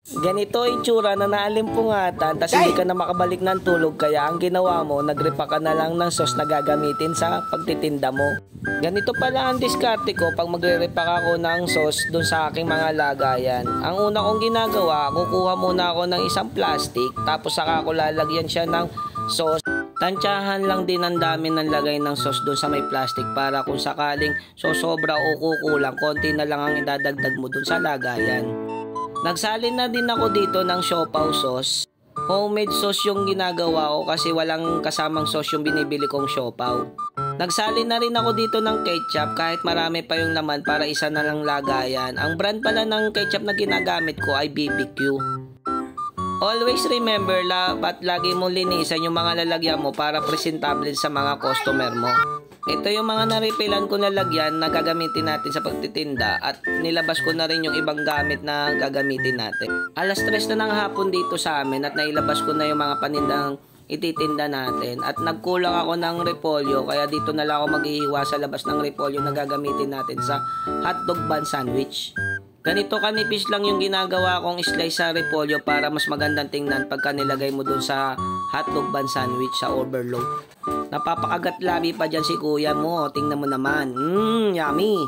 Ganito itsura na naalimpungatan tas hindi ka na makabalik ng tulog, kaya ang ginawa mo, nagrepa ka na lang ng sauce na gagamitin sa pagtitinda mo. Ganito pala ang diskarte ko pag magre-repack ako ng sauce dun sa aking mga lagayan. Ang una kong ginagawa, kukuha muna ako ng isang plastic, tapos saka ko lalagyan siya ng sauce. Tansyahan lang din ang dami ng lagay ng sauce dun sa may plastic para kung sakaling sosobra o kukulang, konti na lang ang idadagdag mo dun sa lagayan. Nagsalin na din ako dito ng siopaw sauce. Homemade sauce yung ginagawa ko kasi walang kasamang sauce yung binibili kong siopaw. Nagsalin na rin ako dito ng ketchup kahit marami pa yung laman para isa na lang lagayan. Ang brand pala ng ketchup na ginagamit ko ay BBQ. Always remember, lagi mong linisan yung mga lalagyan mo para presentable sa mga customer mo. Ito yung mga na-refillan ko na lagyan na gagamitin natin sa pagtitinda, at nilabas ko na rin yung ibang gamit na gagamitin natin. Alas 3 na ng hapon dito sa amin at nailabas ko na yung mga panindang ititinda natin, at nagkulang ako ng repolyo kaya dito na lang ako maghihiwa sa labas ng repolyo na gagamitin natin sa hotdog bun sandwich. Ganito kanipis lang yung ginagawa kong slice sa repolyo para mas magandang tingnan pagka nilagay mo dun sa hotdog bun sandwich sa overload. Napapakagat labi pa dyan si kuya mo, tingnan mo naman. Yummy!